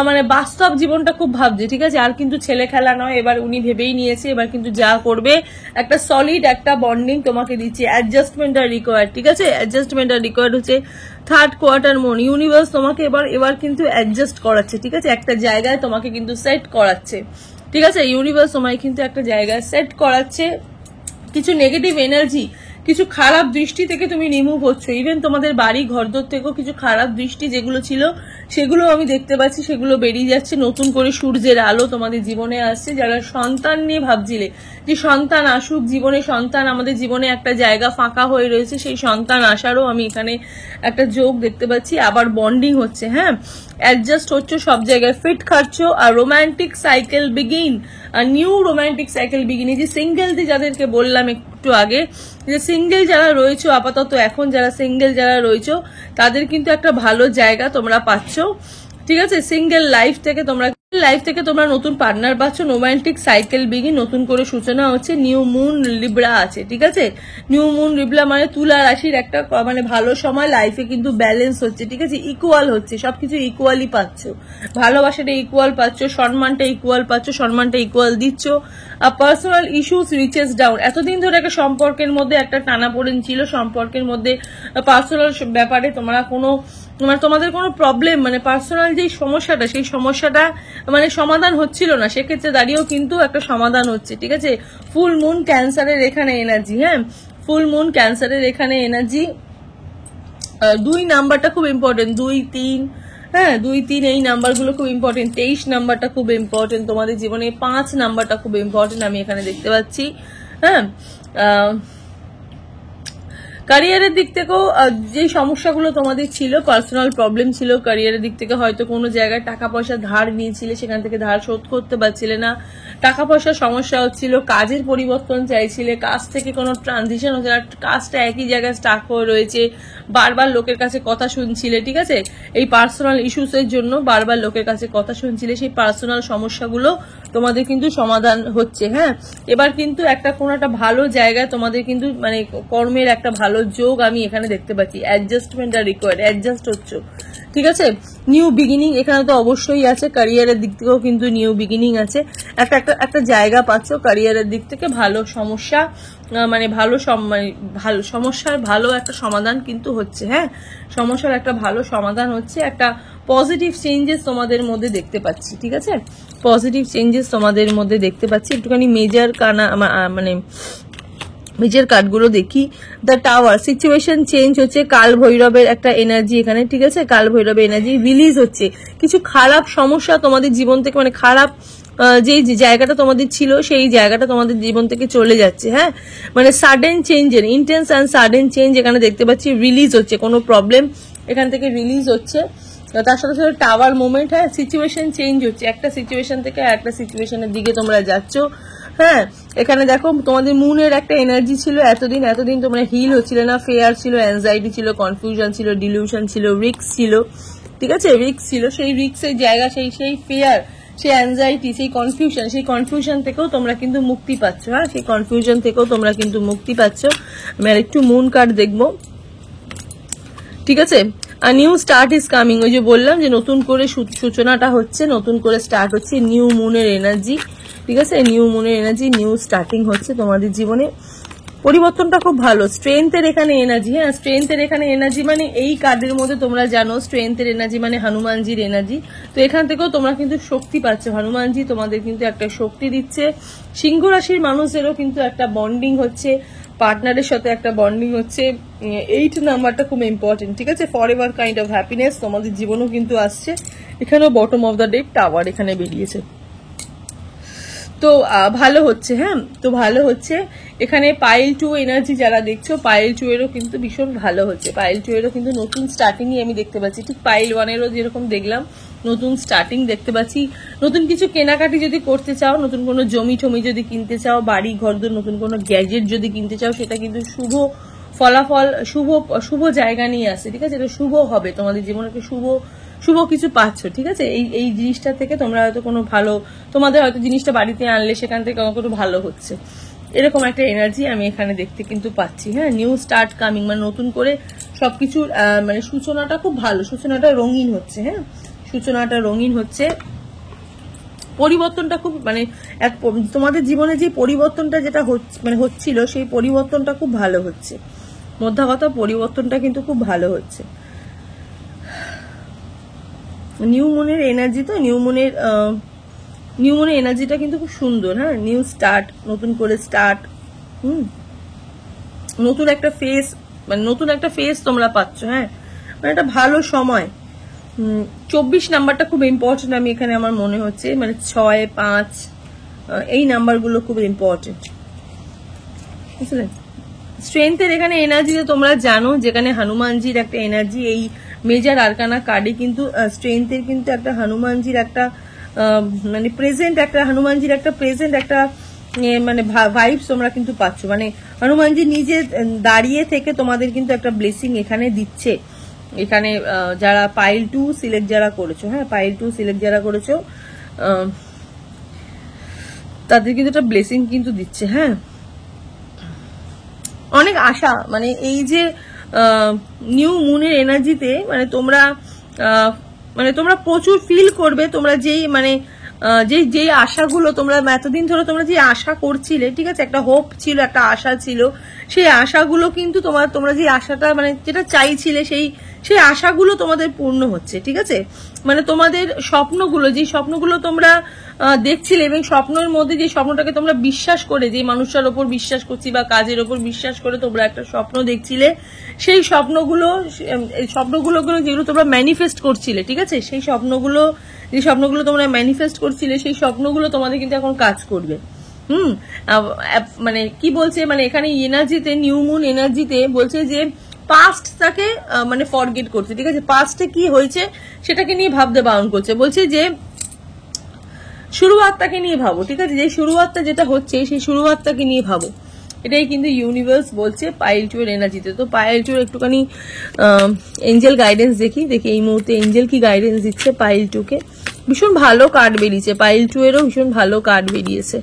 মানে বাস্তব জীবনটা খুব ভাবছে, ঠিক আছে, আর কিন্তু ছেলে খেলা নয়, এবার উনি ভেবেই নিয়েছে এবার কিন্তু যা করবে একটা সলিড একটা বন্ডিং তোমাকে দিচ্ছে। অ্যাডজাস্টমেন্ট আর রিকোয়ার্ড, ঠিক আছে, অ্যাডজাস্টমেন্ট আর রিকোয়ার্ড হচ্ছে থার্ড কোয়ার্টার মুন। ইউনিভার্স তোমাকে এবার কিন্তু অ্যাডজাস্ট করাচ্ছে, ঠিক আছে, একটা জায়গায় তোমাকে কিন্তু সেট করাচ্ছে, ঠিক আছে, ইউনিভার্স তোমায় কিন্তু একটা জায়গায় সেট করাচ্ছে। কিছু নেগেটিভ এনার্জি, কিছু খারাপ দৃষ্টি থেকে তুমি রিমুভ হচ্ছে। ইভেন তোমাদের বাড়ি ঘরদোর থেকেও কিছু খারাপ দৃষ্টি যেগুলো ছিল সেগুলো আমি দেখতে পাচ্ছি, সেগুলো বেরিয়ে যাচ্ছে। নতুন করে সূর্যের আলো তোমাদের জীবনে আসছে। যারা সন্তান নিয়ে ভাবছিলে যে সন্তান আসুক জীবনে, সন্তান আমাদের জীবনে একটা জায়গা ফাঁকা হয়ে রয়েছে, সেই সন্তান আসারও আমি এখানে একটা যোগ দেখতে পাচ্ছি। আবার বন্ডিং হচ্ছে, হ্যাঁ, অ্যাডজাস্ট হচ্ছে সব জায়গায়, ফিট খাচ্ছ। আর রোমান্টিক সাইকেল বিগিন, আর নিউ রোমান্টিক সাইকেল বিগিন। এই যে সিঙ্গেল যাদেরকে বললাম একটু আগে, যে সিঙ্গেল যারা রয়েছে আপাতত এখন, যারা সিঙ্গেল যারা রয়েছে তাদের কিন্তু একটা ভালো জায়গা তোমরা পাচ্ছ, ঠিক আছে। সিঙ্গেল লাইফ থেকে তোমরা নতুন পার্টনার পাচ্ছ। রোমান্টিক সাইকেল বিগিন, নতুন করে সূচনা হচ্ছে। নিউ মুন লিব্রা আছে, ঠিক আছে, নিউ মুন লিব্রা মানে তুলা রাশির একটা মানে ভালো সময়, লাইফে কিন্তু ব্যালেন্স হচ্ছে, ঠিক আছে, ইকুয়াল হচ্ছে, সবকিছু ইকুয়ালি পাচ্ছ, ভালোবাসাটা ইকুয়াল পাচ্ছ, সম্মানটা ইকুয়াল পাচ্ছ, সম্মানটা ইকুয়াল দিচ্ছ। Personal issues reaches down. এতদিন ধরে একটা সম্পর্কের মধ্যে একটা টানাপোড়েন ছিল, সম্পর্কের মধ্যে পার্সোনাল ব্যাপারে তোমাদের কোনো প্রবলেম, মানে পার্সোনাল যে সমস্যাটা, সেই সমস্যাটা মানে সমাধান হচ্ছিল না, সেক্ষেত্রে দাঁড়িয়েও কিন্তু একটা সমাধান হচ্ছে, ঠিক আছে। ফুল মুন ক্যান্সারের এখানে এনার্জি, হ্যাঁ, ফুল মুন ক্যান্সারের এখানে এনার্জি। 2 নাম্বারটা খুব ইম্পর্টেন্ট, 2, 3, হ্যাঁ, 2, 3 এই নাম্বারগুলো খুব ইম্পর্টেন্ট। 23 নাম্বারটা খুব ইম্পর্টেন্ট তোমাদের জীবনে। 5 নাম্বারটা খুব ইম্পর্টেন্ট আমি এখানে দেখতে পাচ্ছি, হ্যাঁ। ক্যারিয়ারের দিক থেকেও যে সমস্যাগুলো তোমাদের ছিল, পার্সোনাল প্রবলেম ছিল ক্যারিয়ারের দিক থেকে, হয়তো কোনো জায়গায় টাকা পয়সা ধার নিয়েছিলে, সেখান থেকে ধার শোধ করতে পারছিলে না, টাকা পয়সার সমস্যা হচ্ছিল, কাজের পরিবর্তন চাইছিলে, কাজ থেকে কোনো ট্রানজিশন হচ্ছে না, কাজটা একই জায়গায় স্টাক হয়ে রয়েছে, বারবার লোকের কাছে কথা শুনছিলে, ঠিক আছে, এই পার্সোনাল ইস্যুসের জন্য বারবার লোকের কাছে কথা শুনছিলে, সেই পার্সোনাল সমস্যাগুলো তোমাদের কিন্তু সমাধান হচ্ছে, হ্যাঁ। এবার কিন্তু কোনো একটা ভালো জায়গায় তোমাদের কিন্তু মানে কর্মের একটা ভালো যোগ আমি এখানে দেখতে পাচ্ছি। অ্যাডজাস্টমেন্ট আর রিকোয়ার্ড, অ্যাডজাস্ট হচ্ছে, ঠিক আছে। নিউ বিগিনিং এখানে তো অবশ্যই আছে, ক্যারিয়ারের দিক থেকেও কিন্তু নিউ বিগিনিং আছে। একটা জায়গা পাচ্ছ ক্যারিয়ারের দিক থেকে, ভালো সমস্যা মানে ভালো সমস্যার ভালো একটা সমাধান কিন্তু হচ্ছে, হ্যাঁ, সমস্যার একটা ভালো সমাধান হচ্ছে। একটা পজিটিভ চেঞ্জেস তোমাদের মধ্যে দেখতে পাচ্ছি, ঠিক আছে, পজিটিভ চেঞ্জেস তোমাদের মধ্যে দেখতে পাচ্ছি। একটুখানি মেজর মেজর কার্ডগুলো দেখি। দ্য টাওয়ার, সিচুয়েশন চেঞ্জ হচ্ছে, কাল ভৈরবের একটা এনার্জি এখানে, ঠিক আছে, কাল ভৈরবের এনার্জি রিলিজ হচ্ছে। কিছু খারাপ সমস্যা তোমাদের জীবন থেকে, মানে খারাপ যে জায়গাটা তোমাদের ছিল সেই জায়গাটা তোমাদের জীবন থেকে চলে যাচ্ছে, হ্যাঁ, মানে সাডেন চেঞ্জের ইন্টেন্স অ্যান্ড সাডেন চেঞ্জ এখানে দেখতে পাচ্ছি, রিলিজ হচ্ছে, কোনো প্রবলেম এখান থেকে রিলিজ হচ্ছে। তার সাথে সাথে টাওয়ার মোমেন্ট, হ্যাঁ, সিচুয়েশন চেঞ্জ হচ্ছে, একটা সিচুয়েশন থেকে একটা সিচুয়েশনের দিকে তোমরা যাচ্ছ, হ্যাঁ। এখানে দেখো তোমাদের মুনের একটা এনার্জি ছিল, এতদিন তোমরা হিল হচ্ছিল না, ফেয়ার ছিল, অ্যাংজাইটি ছিল, কনফিউশন ছিল, ডিলিউশন ছিল, রিস্ক ছিল, ঠিক আছে, রিস্ক ছিল, সেই রিস্কের জায়গা, সেই ফেয়ার, সেই অ্যাংজাইটি, সেই কনফিউশন থেকেও তোমরা কিন্তু মুক্তি পাচ্ছ, হ্যাঁ, সেই কনফিউশন থেকেও তোমরা কিন্তু মুক্তি পাচ্ছ। আমি আর একটু মুন কার্ড দেখবো, ঠিক আছে। আর নিউ স্টার্ট ইজ কামিং, ওই যে বললাম যে নতুন করে সূচনাটা হচ্ছে, নতুন করে স্টার্ট হচ্ছে, নিউ মুনের এনার্জি, ঠিক আছে, নিউ মুনের এনার্জি, নিউ স্টার্টিং হচ্ছে তোমাদের জীবনে। পরিবর্তনটা খুব ভালো। স্ট্রেংথের এখানে এনার্জি, হ্যাঁ, স্ট্রেংথের এখানে এনার্জি মানে এই কার্ডের মধ্যে তোমরা জানো স্ট্রেংথের এনার্জি মানে হনুমানজির এনার্জি, তো এখান থেকেও তোমরা কিন্তু শক্তি পাচ্ছ, হনুমানজি তোমাদের কিন্তু একটা শক্তি দিচ্ছে। সিংহ রাশির মানুষদেরও কিন্তু একটা বন্ডিং হচ্ছে, পার্টনারের সাথে একটা বন্ডিং হচ্ছে। 8 নাম্বারটা খুব ইম্পর্টেন্ট, ঠিক আছে, for ever kind of happiness তোমাদের জীবনেও কিন্তু আসছে। এখানেও bottom of the deck tower এখানে বেরিয়েছে, তো ভালো হচ্ছে, হ্যাঁ, তো ভালো হচ্ছে। এখানে পাইল 2 এনার্জি যারা দেখছো, পাইল 2 এরও কিন্তু ভীষণ ভালো হচ্ছে, পাইল 2 এরও কিন্তু নতুন স্টার্টিংই আমি দেখতে পাচ্ছি, ঠিক পাইল 1 এরও যেরকম দেখলাম নতুন স্টার্টিং দেখতে পাচ্ছি। নতুন কিছু কেনাকাটি যদি করতে চাও, নতুন কোনো জমি টমি যদি কিনতে চাও, বাড়ি ঘরদোর, নতুন কোনো গ্যাজেট যদি কিনতে চাও, সেটা কিন্তু শুভ ফলাফল, শুভ জায়গা নিয়ে আসে, ঠিক আছে, এটা শুভ হবে তোমাদের জীবনে, শুভ শুভ কিছু পাচ্ছ, ঠিক আছে। এই এই জিনিসটা থেকে তোমরা হয়তো কোনো ভালো, তোমাদের হয়তো জিনিসটা বাড়িতে আনলে সেখান থেকে কোনো ভালো হচ্ছে, এরকম একটা এনার্জি আমি এখানে দেখতে কিন্তু পাচ্ছি। হ্যাঁ, নিউ স্টার্ট কামিং, মানে নতুন করে সবকিছুর মানে সূচনাটা খুব ভালো, সূচনাটা রঙিন হচ্ছে। হ্যাঁ, সূচনাটা রঙিন হচ্ছে, পরিবর্তনটা খুব মানে তোমাদের জীবনে যে পরিবর্তনটা যেটা মানে হচ্ছিল সেই পরিবর্তনটা খুব ভালো হচ্ছে, মোদ্দা কথা পরিবর্তনটা কিন্তু খুব ভালো হচ্ছে। নিউ মুনের এনার্জি, তো নিউ মুনের এনার্জিটা কিন্তু খুব সুন্দর। হ্যাঁ, নিউ স্টার্ট, নতুন করে স্টার্ট, নতুন একটা ফেস, মানে নতুন একটা ফেস তোমরা পাচ্ছ। হ্যাঁ, মানে একটা ভালো সময়। 24 নাম্বারটা খুব ইম্পর্টেন্ট আমি এখানে আমার মনে হচ্ছে, মানে 6, 5 এই নাম্বারগুলো খুব ইম্পর্টেন্ট, বুঝলেন। স্ট্রেংথের এখানে এনার্জিতে তোমরা জানো, যেখানে হনুমানজির একটা এনার্জি, এই মেজর আরকানা কার্ডে কিন্তু স্ট্রেংথের কিন্তু একটা হনুমানজির একটা মানে প্রেজেন্ট, একটা হনুমানজির একটা প্রেজেন্ট একটা মানে ভাইবস তোমরা কিন্তু পাচ্ছ। মানে হনুমানজি নিজে দাঁড়িয়ে থেকে তোমাদের কিন্তু একটা ব্লেসিং এখানে দিচ্ছে। এখানে যারা পাইল 2 সিলেক্ট যারা করেছো, হ্যাঁ পাইল 2 সিলেক্ট যারা করেছো তাদের কিন্তু একটা ব্লেসিং কিন্তু দিচ্ছে। হ্যাঁ, অনেক আশা, মানে এই যে নিউ মুনের এনার্জিতে মানে তোমরা প্রচুর ফিল করবে, তোমরা যেই মানে যেই আশাগুলো তোমরা এতদিন ধরে তোমরা যে আশা করছিলে, ঠিক আছে, একটা হোপ ছিল, একটা আশা ছিল, সেই আশাগুলো কিন্তু তোমরা যে আশাটা মানে যেটা চাইছিলে সেই আশাগুলো তোমাদের পূর্ণ হচ্ছে, ঠিক আছে। মানে তোমাদের স্বপ্নগুলো, যে স্বপ্নগুলো তোমরা দেখছিলে, এবং স্বপ্নের মধ্যে যে স্বপ্নটাকে তোমরা বিশ্বাস করে, যে মানুষটার ওপর বিশ্বাস করছি বা কাজের ওপর বিশ্বাস করে তোমরা একটা স্বপ্ন দেখছিলে, সেই স্বপ্নগুলো যেগুলো তোমরা ম্যানিফেস্ট করছিলে, ঠিক আছে, সেই স্বপ্নগুলো, যে স্বপ্নগুলো তোমরা ম্যানিফেস্ট করছিলে, সেই স্বপ্নগুলো তোমাদের কিন্তু এখন কাজ করবে। মানে কি বলছে, মানে এখানে এনার্জিতে, নিউ মুন এনার্জিতে বলছে যে পাস্টটাকে মানে ফরগেট করছে, ঠিক আছে, পাস্টে কি হয়েছে সেটাকে নিয়ে ভাবতে বারণ করছে, বলছে যে শুরুয়াতটাকে নিয়ে ভাবো, ঠিক আছে, যে শুরুয়াতটা যেটা হচ্ছে সেই শুরুয়াতটাকে নিয়ে ভাবো, এটাই কিন্তু ইউনিভার্স বলছে পাইল 2 এর এনার্জিতে। তো পাইল 2 এর একটুখানি এঞ্জেল গাইডেন্স দেখি এই মুহূর্তে এঞ্জেল কি গাইডেন্স দিচ্ছে পাইল 2 কে। ভীষণ ভালো কার্ড বেরিয়েছে, পাইল 2 এরও ভীষণ ভালো কার্ড বেরিয়েছে।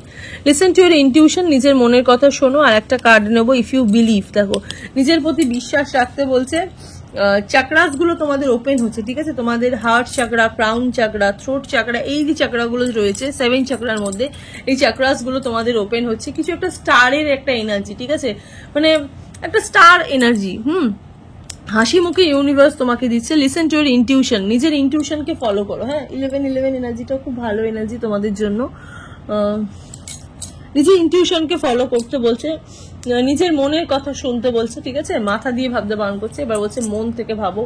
লিসেন টু ইউর ইনটিউশন, নিজের মনের কথা শোনো। আর একটা কার্ড নেবো, ইফ ইউ বিলিভ, দেখো নিজের প্রতি বিশ্বাস রাখতে বলছে। চাকরাস গুলো তোমাদের ওপেন হচ্ছে, ঠিক আছে, তোমাদের হার্ট চাকরা, ক্রাউন চাকরা, থ্রোট চাকরা, এই যে চাকরাগুলো রয়েছে 7 চাকরার মধ্যে, এই চাকরাস গুলো তোমাদের ওপেন হচ্ছে। কিছু একটা স্টারের একটা এনার্জি, ঠিক আছে, মানে একটা স্টার এনার্জি। হাসি মুখে ইউনিভার্স তোমাকে দিচ্ছে। লিসেন টু ইউর ইনটিউশন, নিজের ইনটিউশনকে ফলো করো। হ্যাঁ, 11 এনার্জিটা খুব ভালো এনার্জি তোমাদের জন্য। নিজের ইনটিউশনকে ফলো করতে বলছে, নিজের মনের কথা শুনতে বলছে, ঠিক আছে, মাথা দিয়ে ভাবতে বারণ করছে। এবার বলছে মন থেকে ভাবো,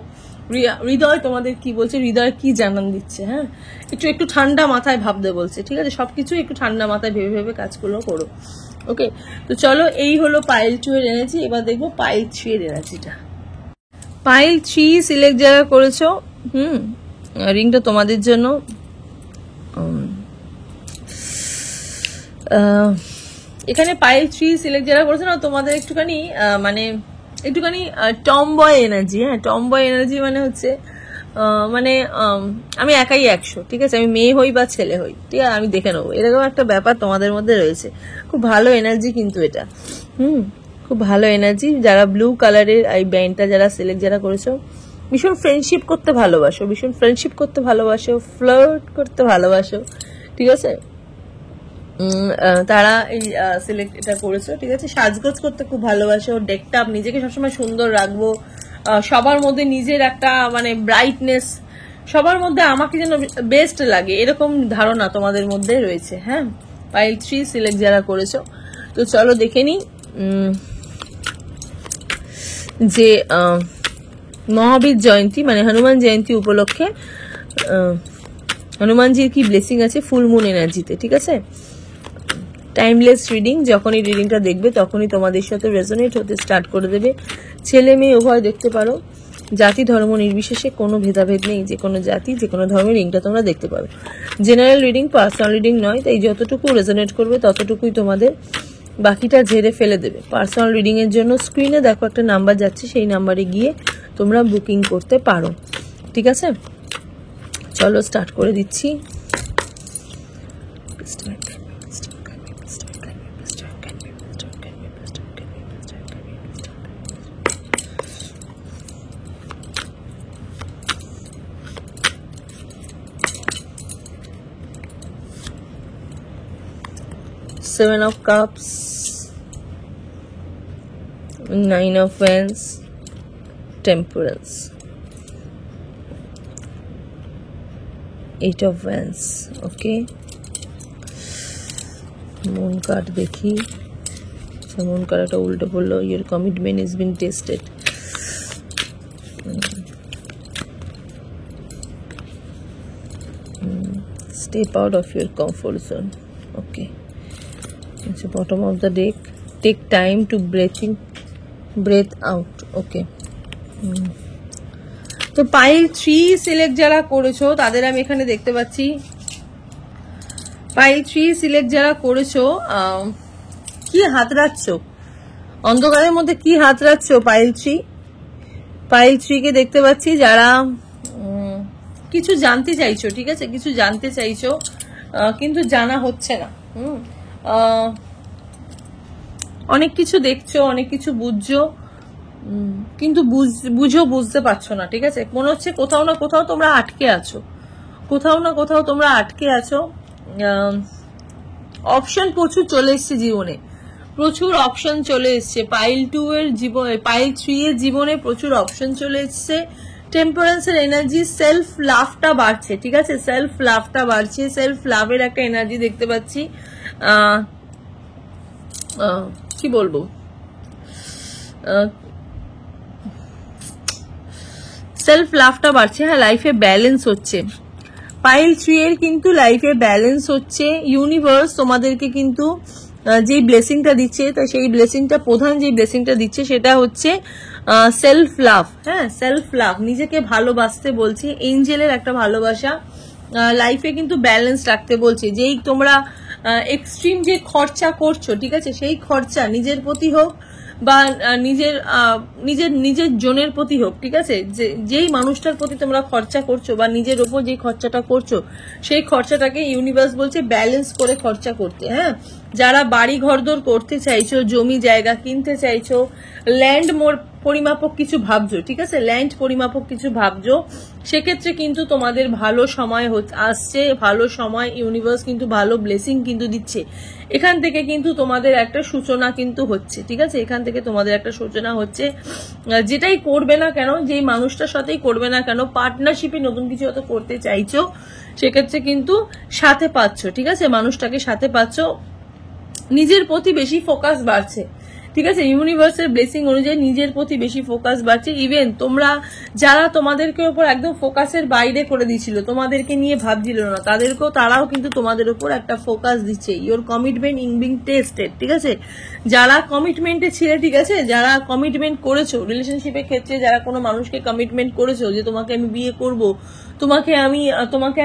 হৃদয় তোমাদের কি বলছে, হৃদয় কি জানান দিচ্ছে। হ্যাঁ, একটু ঠান্ডা মাথায় ভাবতে বলছে, ঠিক আছে, সবকিছু একটু ঠান্ডা মাথায় ভেবে ভেবে কাজগুলো করো। ওকে, তো চলো, এই হলো পাইল 2 এর এনার্জি। এবার দেখবো পাইল 3 এর এনার্জিটা। পাইল 3 সিলেক্ট যারা করেছো, রিংটা তোমাদের জন্য। এখানে পাইল 3 সিলেক্ট যারা করেছে না, তোমাদের একটুখানি মানে একটুখানি টমবয় এনার্জি। হ্যাঁ, টমবয় এনার্জি মানে হচ্ছে মানে আমি একাই 100, ঠিক আছে, আমি মেয়ে হই বা ছেলে হই, ঠিক আছে, আমি দেখে নেবো, এরকম একটা ব্যাপার তোমাদের মধ্যে রয়েছে। খুব ভালো এনার্জি কিন্তু এটা, খুব ভালো এনার্জি। যারা ব্লু কালারের এই ব্যান্ডটা যারা সিলেক্ট যারা করেছো, ভীষণ ফ্রেন্ডশিপ করতে ভালোবাসো, ভীষণ ফ্রেন্ডশিপ করতে ভালোবাসো, ফ্লার্ট করতে ভালোবাসো, ঠিক আছে, তারা এই সিলেক্ট এটা করেছো, ঠিক আছে। সাজগোজ করতে খুব ভালোবাসো, ডেকটা নিজেকে সবসময় সুন্দর রাখবো, সবার মধ্যে নিজের একটা মানে ব্রাইটনেস, সবার মধ্যে আমাকে যেন বেস্ট লাগে, এরকম ধারণা তোমাদের মধ্যে রয়েছে। হ্যাঁ, পাইল 3 সিলেক্ট যারা করেছো, তো চলো দেখে নি যে মহাবীর জয়ন্তী মানে হনুমান জয়ন্তী উপলক্ষে হনুমানজির কি ব্লেসিং আছে ফুল মুন এনার্জিতে, ঠিক আছে। টাইমলেস রিডিং, যখনই রিডিংটা দেখবে তখনই তোমাদের সাথে রেজোনেট হতে স্টার্ট করে দেবে। ছেলে মেয়ে উভয় দেখতে পারো, জাতি ধর্ম নির্বিশেষে কোনো ভেদাভেদ নেই, যে কোনো জাতি যে কোনো ধর্মের রিডিংটা তোমরা দেখতে পারো। জেনারেল রিডিং, পার্সোনাল রিডিং নয়, তাই যতটুকু রেজোনেট করবে ততটুকুই তোমাদের, বাকিটা ঝেড়ে ফেলে দেবে। পার্সোনাল রিডিং এর জন্য স্ক্রিনে দেখো একটা নাম্বার যাচ্ছে, সেই নাম্বারে গিয়ে তোমরা বুকিং করতে পারো, ঠিক আছে। চলো স্টার্ট করে দিচ্ছি। Seven of Cups, Nine of Wands, Temperance, Eight of Wands. Okay, Moon card देखी, Moon card একটা উল্টো পড়লো। Your commitment is being tested. Step out of your comfort zone. Okay. It's the bottom of the deck. Take time to breathe out. Okay. তো pile 3 select যারা করেছো তাদের আমি এখানে দেখতে পাচ্ছি। পাইল 3 সিলেক্ট যারা করেছো, কি হাতড়াচ্ছ অন্ধকারের মধ্যে, কি হাতড়াচ্ছ পাইল 3? পাইল 3 কে দেখতে পাচ্ছি যারা কিছু জানতে চাইছো, ঠিক আছে, কিছু জানতে চাইছো কিন্তু জানা হচ্ছে না। অনেক কিছু দেখছো, অনেক কিছু বুঝছো, কিন্তু বুঝতে পারছো না, ঠিক আছে। মনে হচ্ছে কোথাও না কোথাও তোমরা আটকে আছো, কোথাও না কোথাও তোমরা আটকে আছো। অপশন প্রচুর চলে এসছে জীবনে, প্রচুর অপশন চলে এসছে। পাইল 2 এর জীবনে, পাইল 3 এর জীবনে প্রচুর অপশন চলে এসছে। টেম্পারেন্সের এনার্জি, সেলফ লাভটা বাড়ছে, ঠিক আছে, সেলফ লাভটা বাড়ছে, সেলফ লাভের একটা এনার্জি দেখতে পাচ্ছি। কি বলবো, সেলফ লাভটা বাড়ছে। হ্যাঁ, লাইফে ব্যালেন্স হচ্ছে। পাইল 3 এর কিন্তু লাইফে ব্যালেন্স হচ্ছে। ইউনিভার্স তোমাদেরকে কিন্তু যে ব্লেসিংটা দিচ্ছে, তা সেই ব্লেসিংটা, প্রধান যে ব্লেসিংটা দিচ্ছে সেটা হচ্ছে সেলফ লাভ। হ্যাঁ, সেলফ লাভ, নিজেকে ভালোবাসতে বলছে। এঞ্জেলের একটা ভালোবাসা, লাইফে কিন্তু ব্যালেন্স রাখতে বলছে। যেই তোমরা এক্সট্রিম যে খরচা করছো, ঠিক আছে, সেই খরচা নিজের প্রতি হোক বা নিজের জনের প্রতি হোক, ঠিক আছে, যেই মানুষটার প্রতি তোমরা খরচা করছো বা নিজের ওপর যে খরচাটা করছো, সেই খরচাটাকে ইউনিভার্স বলছে ব্যালেন্স করে খরচা করতে। হ্যাঁ, যারা বাড়ি ঘরদোর করতে চাইছো, জমি জায়গা কিনতে চাইছো, ল্যান্ড পরিমাপক কিছু ভাবছো, ঠিক আছে, ল্যান্ড পরিমাপক কিছু ভাবছো, সেক্ষেত্রে কিন্তু তোমাদের ভালো সময় আসছে, ভালো সময়। ইউনিভার্স কিন্তু ভালো ব্লেসিং কিন্তু দিচ্ছে। এখান থেকে কিন্তু তোমাদের একটা সূচনা কিন্তু হচ্ছে, ঠিক আছে, এখান থেকে তোমাদের একটা সূচনা হচ্ছে। যেটাই করবে না কেন, যেই মানুষটার সাথেই করবে না কেন, পার্টনারশিপে নতুন কিছু হয়তো করতে চাইছো, সেক্ষেত্রে কিন্তু সাথে পাচ্ছ, ঠিক আছে, মানুষটাকে সাথে পাচ্ছ। নিজের প্রতি বেশি ফোকাস বাড়ছে, ঠিক আছে, ইউনিভার্সের ব্লেসিং অনুযায়ী নিজের প্রতি বেশি ফোকাস বাড়ছে। ইভেন তোমরা যারা তোমাদেরকে উপর একদম ফোকাসের বাইরে করে দিয়েছিল, তোমাদেরকে নিয়ে ভাবছিল না, তারাও কিন্তু তোমাদের উপর একটা ফোকাস দিচ্ছে। Your commitment in being tested, ঠিক আছে, যারা কমিটমেন্টে ছিলে, ঠিক আছে, যারা কমিটমেন্ট করেছো রিলেশনশিপের ক্ষেত্রে, যারা কোনো মানুষকে কমিটমেন্ট করেছো যে তোমাকে আমি বিয়ে করব, তোমাকে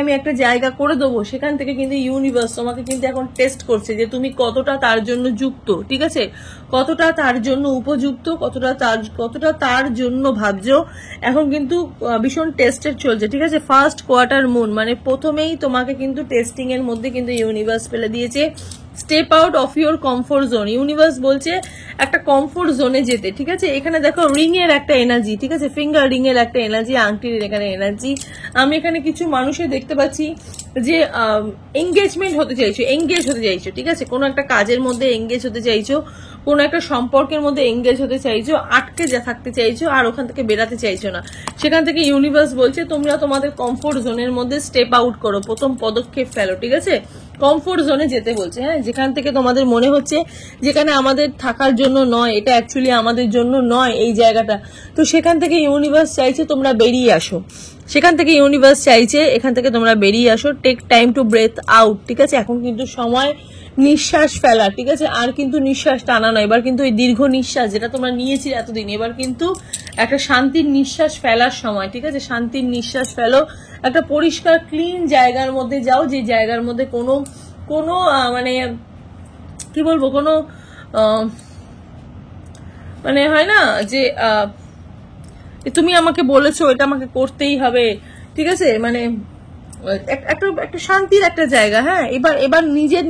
আমি একটা জায়গা করে দেবো, সেখান থেকে কিন্তু ইউনিভার্স তোমাকে কিন্তু এখন টেস্ট করছে যে তুমি কতটা তার জন্য যুক্ত, ঠিক আছে, কতটা তার জন্য উপযুক্ত, কতটা তার জন্য ভাবছো। এখন কিন্তু ভীষণ টেস্টেড চলছে, ঠিক আছে। ফার্স্ট কোয়ার্টার মুন মানে প্রথমেই তোমাকে কিন্তু টেস্টিং এর মধ্যে কিন্তু ইউনিভার্স ফেলে দিয়েছে। Step out of your comfort zone, universe বলছে একটা কমফোর্ট জোনে যেতে, ঠিক আছে। এখানে দেখো রিং এর একটা এনার্জি, ঠিক আছে, ফিঙ্গার রিং এর একটা এনার্জি, আংটির এখানে এনার্জি। আমি এখানে কিছু মানুষের দেখতে পাচ্ছি যে এঙ্গেজমেন্ট হতে চাইছো, এঙ্গেজ হতে চাইছো, ঠিক আছে, কোনো একটা কাজের মধ্যে এঙ্গেজ হতে চাইছো, কোনো একটা সম্পর্কের মধ্যে এঙ্গেজ হতে চাইছো, আটকে থাকতে চাইছো আর ওখান থেকে বেরাতে চাইছো না। সেখান থেকে ইউনিভার্স বলছে তোমরা তোমাদের কমফোর্ট জোনের মধ্যে স্টেপ আউট করো, প্রথম পদক্ষেপ ফেলো, ঠিক আছে, কমফোর্ট জোনে যেতে বলছে। হ্যাঁ, যেখান থেকে তোমাদের মনে হচ্ছে যেখানে আমাদের থাকার জন্য নয়, এটা অ্যাকচুয়ালি আমাদের জন্য নয় এই জায়গাটা, তো সেখান থেকে ইউনিভার্স চাইছে তোমরা বেরিয়ে আসো, সেখান থেকে ইউনিভার্স চাইছে এখান থেকে তোমরা বেরিয়ে আসো। Take time to breathe out, ঠিক আছে, এখন কিন্তু সময় নিঃশ্বাস ফেলা, ঠিক আছে, আর কিন্তু নিঃশ্বাস টানা নয়, এবার কিন্তু এই দীর্ঘ নিঃশ্বাস যেটা তোমরা নিয়েছিলে এতদিন, এবার কিন্তু একটা শান্তির নিঃশ্বাস ফেলার সময়, ঠিক আছে, শান্তির নিঃশ্বাস ফেলো, একটা পরিষ্কার ক্লিন জায়গার মধ্যে যাও, যে জায়গার মধ্যে কোনো মানে কি বলবো, কোনো মানে হয় না যে তুমি আমাকে বলেছো এটা আমাকে করতেই হবে, ঠিক আছে, মানে একটা একটা শান্তির একটা জায়গা। হ্যাঁ, এবার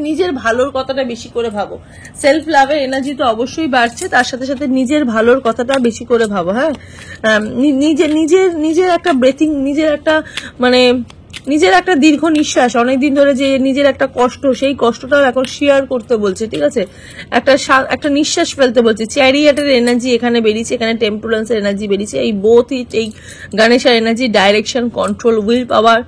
নিজের ভালোর কথাটা বেশি করে ভাবো। সেলফ লাভের এনার্জি তো অবশ্যই বাড়ছে, তার সাথে সাথে নিজের ভালোর কথাটা বেশি করে ভাবো। হ্যাঁ, নিজের একটা ব্রেথিং, নিজের একটা দীর্ঘ নিঃশ্বাস, অনেকদিন ধরে যে নিজের একটা কষ্ট, সেই কষ্টটাও এখন শেয়ার করতে বলছে। ঠিক আছে, একটা নিঃশ্বাস ফেলতে বলছে। চ্যারিয়াটের এনার্জি এখানে বেরিয়েছে, এখানে টেম্পুরেন্সের এনার্জি বেরিয়েছে। এই এই গণেশের energy direction, control, will power,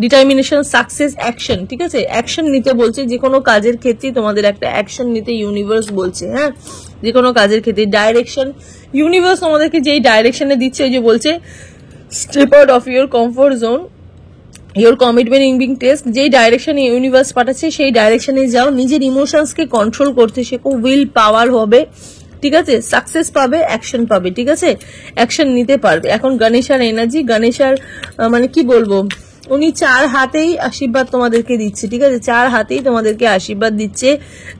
determination, success, action. ঠিক আছে, অ্যাকশন নিতে বলছে। যে কোনো কাজের ক্ষেত্রে তোমাদের একটা অ্যাকশন নিতে ইউনিভার্স বলছে। হ্যাঁ, যে কোনো কাজের ক্ষেত্রে ডাইরেকশন, ইউনিভার্স তোমাদেরকে যেই ডাইরেকশনে দিচ্ছে, ওই যে বলছে step out of your comfort zone, your commitment in being test. যেই ডাইরেকশনে ইউনিভার্স পাঠাচ্ছে সেই ডাইরেকশনে যাও। নিজের ইমোশনসকে কন্ট্রোল করতে শেখো, উইল পাওয়ার হবে। ঠিক আছে, সাকসেস পাবে, অ্যাকশন পাবে। ঠিক আছে, অ্যাকশন নিতে পারবে। এখন গণেশার এনার্জি, গণেশার কি বলবো, উনি 4 হাতেই আশীর্বাদ তোমাদেরকে দিচ্ছে। ঠিক আছে, 4 হাতেই তোমাদেরকে আশীর্বাদ দিচ্ছে।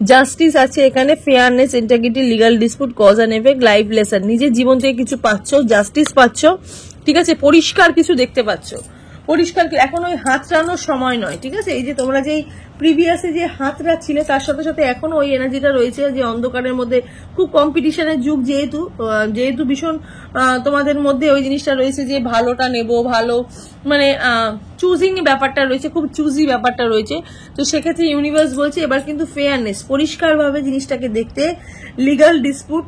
জাস্টিস আছে এখানে, fairness, integrity, legal dispute, cause and effect, life lesson. নিজের জীবন থেকে কিছু পাচ্ছ, জাস্টিস পাচ্ছ। ঠিক আছে, পরিষ্কার কিছু দেখতে পাচ্ছ, পরিষ্কার। এখন ওই হাতড়ানোর সময় নয়। ঠিক আছে, এই যে তোমরা যেই প্রিভিয়াসে যে হাতরা ছিলে, তার সাথে সাথে এখনো ওই এনার্জিটা রয়েছে, যে অন্ধকারের মধ্যে খুব কম্পিটিশনের যুগ, যেহেতু ভীষণ তোমাদের মধ্যে ওই জিনিসটা রয়েছে যে ভালোটা নেব, ভালো চুজিং ব্যাপারটা রয়েছে, খুব চুজি ব্যাপারটা রয়েছে। তো সেক্ষেত্রে ইউনিভার্স বলছে এবার কিন্তু ফেয়ারনেস, পরিষ্কারভাবে জিনিসটাকে দেখতে, লিগাল ডিসপুট।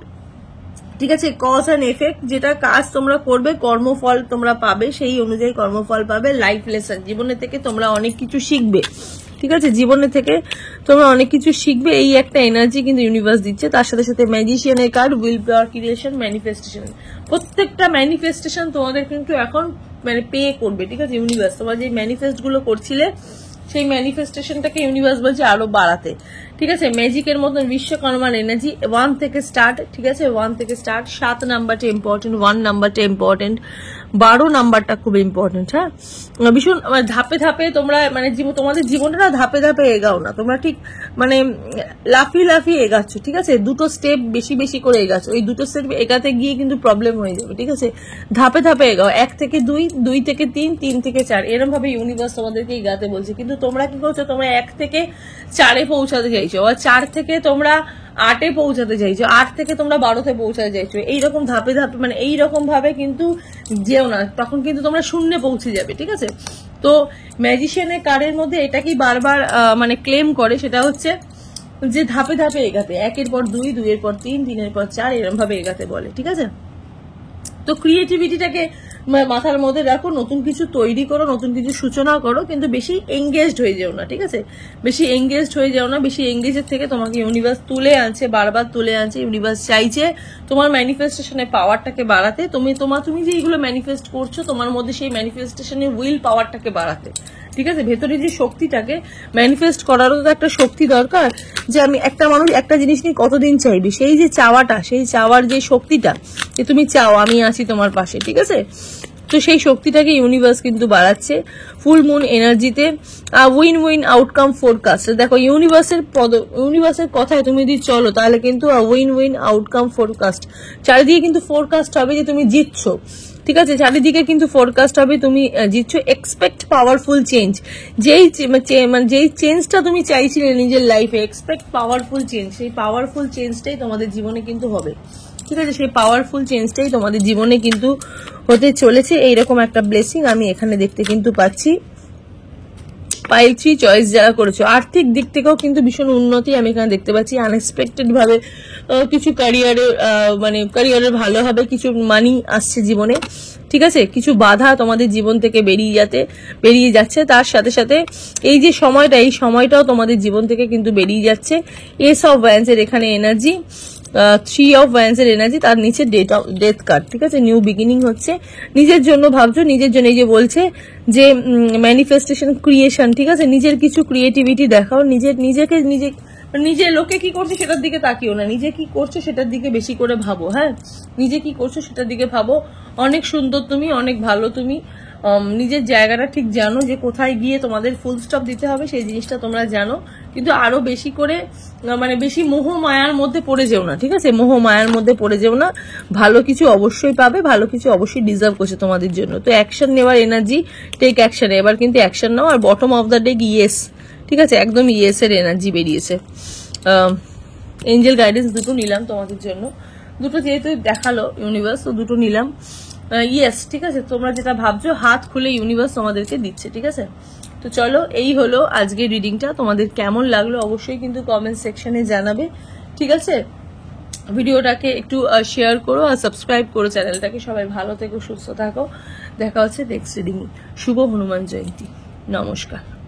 ঠিক আছে, কজ অ্যান্ড এফেক্ট, যেটা কাজ তোমরা করবে কর্মফল তোমরা পাবে, সেই অনুযায়ী কর্মফল পাবে। লাইফ লেসন, জীবনে থেকে তোমরা অনেক কিছু শিখবে। ঠিক আছে, জীবনে থেকে তোমরা অনেক কিছু শিখবে, এই একটা এনার্জি কিন্তু ইউনিভার্স দিচ্ছে। তার সাথে সাথে ম্যাজিশিয়ানের card, will power, creation, manifestation. প্রত্যেকটা ম্যানিফেস্টেশন তোমাদের কিন্তু এখন পে করবে। ঠিক আছে, ইউনিভার্স তোমরা যে ম্যানিফেস্ট গুলো করছিলে, সেই ম্যানিফেস্টেশনটাকে ইউনিভার্স বলছে আরো বাড়াতে। ঠিক আছে, ম্যাজিকের মতন বিশ্বকর্মার এনার্জি 1 থেকে স্টার্ট। ঠিক আছে, 1 থেকে স্টার্ট। 7 নাম্বারটা ইম্পর্টেন্ট, 1 নাম্বারটা ইম্পর্টেন্ট, 12 নাম্বারটা খুব ইম্পর্টেন্ট। হ্যাঁ, ভীষণ ধাপে ধাপে তোমরা তোমাদের জীবনটা না ধাপে ধাপে এগাও না, তোমরা ঠিক লাফিয়ে এগাচ্ছ। ঠিক আছে, 2টো স্টেপ বেশি বেশি করে এগাচ্ছ। ওই 2টো স্টেপ এগাতে গিয়ে কিন্তু প্রবলেম হয়ে যাবে। ঠিক আছে, ধাপে ধাপে এগাও। 1 থেকে 2, 2 থেকে 3, 3 থেকে 4, এরকম ভাবে ইউনিভার্স তোমাদেরকে এগাতে বলছে। কিন্তু তোমরা কি করছো, তোমরা 1 থেকে 4-এ পৌঁছাতে চাইছো, আর 4 থেকে তোমরা 8-এ পৌঁছাতে চাইছো, 8 থেকে তোমরা 12-তে পৌঁছাতে চাইছো। এইরকম ধাপে ধাপে এইরকম ভাবে কিন্তু যেও না, তখন কিন্তু তোমরা শূন্যে পৌঁছে যাবে। ঠিক আছে, তো ম্যাজিশিয়ানের কার্ডের মধ্যে এটা কি বারবার ক্লেম করে, সেটা হচ্ছে যে ধাপে ধাপে এগাতে, 1-এর পর 2, 2-এর পর 3, 3-এর পর 4, এরকম ভাবে এগাতে বলে। ঠিক আছে, তো ক্রিয়েটিভিটিটাকে মাথার মধ্যে রাখো, নতুন কিছু তৈরি করো, নতুন কিছু সূচনা করো, কিন্তু বেশি এঙ্গেজড হয়ে যেও না। ঠিক আছে, বেশি এঙ্গেজড হয়ে যাও না। বেশি এঙ্গেজের থেকে তোমাকে ইউনিভার্স তুলে আনছে, বারবার তুলে আনছে। ইউনিভার্স চাইছে তোমার ম্যানিফেস্টেশনের পাওয়ারটাকে বাড়াতে। তুমি যে এইগুলো ম্যানিফেস্ট করছো, তোমার মধ্যে সেই ম্যানিফেস্টেশনের উইল পাওয়ারটাকে বাড়াতে। ঠিক আছে, ভেতরে যে শক্তিটাকে ম্যানিফেস্ট করারও তো একটা শক্তি দরকার, যে আমি একটা মানুষ একটা জিনিস নিয়ে কতদিন চাইবি, সেই যে চাওয়াটা, সেই চাওয়ার যে শক্তিটা, যে তুমি চাও আমি আছি তোমার পাশে। ঠিক আছে, তো সেই শক্তিটাকে ইউনিভার্স কিন্তু বাড়াচ্ছে। ফুল মুন এনার্জিতে উইন উইন আউটকাম ফোরকাস্ট। দেখো ইউনিভার্সের কথায় তুমি যদি চলো, তাহলে কিন্তু উইন উইন আউটকাম ফোরকাস্ট, চারিদিকে কিন্তু ফোরকাস্ট হবে যে তুমি জিতছো। ঠিক আছে, চারিদিকে কিন্তু ফোরকাস্ট হবে তুমি জিতছো। এক্সপেক্ট পাওয়ারফুল চেঞ্জ, যেই চেঞ্জটা তুমি চাইছিলে নিজের লাইফে, এক্সপেক্ট পাওয়ারফুল চেঞ্জ, সেই পাওয়ারফুল চেঞ্জটাই তোমাদের জীবনে কিন্তু হবে। ঠিক আছে, সেই পাওয়ারফুল চেঞ্জটাই তোমাদের জীবনে কিন্তু হতে চলেছে। এইরকম একটা ব্লেসিং আমি এখানে দেখতে কিন্তু পাচ্ছি। পাইল 3 চয়েস যারা করেছো, আর্থিক দিক থেকেও কিন্তু ভীষণ উন্নতি আমি এখানে দেখতে পাচ্ছি। আনএক্সপেক্টেড ভাবে কিছু ক্যারিয়ারে ভালো হবে, কিছু মানি আসছে জীবনে। ঠিক আছে, কিছু বাধা তোমাদের জীবন থেকে বেরিয়ে যাচ্ছে। তার সাথে সাথে এই যে সময়টা, এই সময়টাও তোমাদের জীবন থেকে কিন্তু বেরিয়ে যাচ্ছে। এস অফ ওয়ান্স এর এখানে এনার্জি, 3 অফ ওয়ান্স এর এনার্জি, তার নিচে ডেথ কার্ড। ঠিক আছে, নিউ বিগিনিং হচ্ছে। নিজের জন্য ভাবছো, নিজের জন্য, এই যে বলছে যে ম্যানিফেস্টেশন, ক্রিয়েশন। ঠিক আছে, নিজের কিছু ক্রিয়েটিভিটি দেখাও, নিজে লোকে কি করছে সেটার দিকে তাকিও না, নিজে কি করছো সেটার দিকে বেশি করে ভাবো। হ্যাঁ, নিজে কি করছো সেটার দিকে ভাবো। অনেক সুন্দর তুমি, অনেক ভালো তুমি, নিজের জায়গাটা ঠিক জানো যে কোথায় গিয়ে তোমাদের ফুল স্টপ দিতে হবে, সেই জিনিসটা তোমরা জানো। কিন্তু আরো বেশি করে মানে বেশি মোহ মায়ার মধ্যে পড়ে যেও না, ঠিক আছে? মোহ মায়ার মধ্যে পড়ে যেও না। ভালো কিছু অবশ্যই পাবে, ভালো কিছু অবশ্যই ডিজার্ভ করছে তোমাদের জন্য। তো অ্যাকশন নেওয়ার এনার্জি, টেক অ্যাকশন। এবার কিন্তু অ্যাকশন নাও। আর bottom of the day yes, ঠিক আছে? একদম ইয়েস এর এনার্জি বেরিয়েছে। এঞ্জেল গাইডেন্স দুটো নিলাম তোমাদের জন্য, দুটো যেহেতু দেখালো ইউনিভার্স, তো দুটো নিলাম। ইয়েস, ঠিক আছে? তোমরা যেটা ভাবছো হাত খুলে ইউনিভার্স তোমাদেরকে দিচ্ছে, ঠিক আছে? তো চলো, এই হলো আজকের রিডিংটা। তোমাদের কেমন লাগলো অবশ্যই কিন্তু কমেন্ট সেকশনে জানাবে, ঠিক আছে? ভিডিওটাকে একটু শেয়ার করো আর সাবস্ক্রাইব করো চ্যানেলটাকে। সবাই ভালো থেকো, সুস্থ থাকো। দেখা হচ্ছে নেক্সট রিডিং। শুভ হনুমান জয়ন্তী। নমস্কার।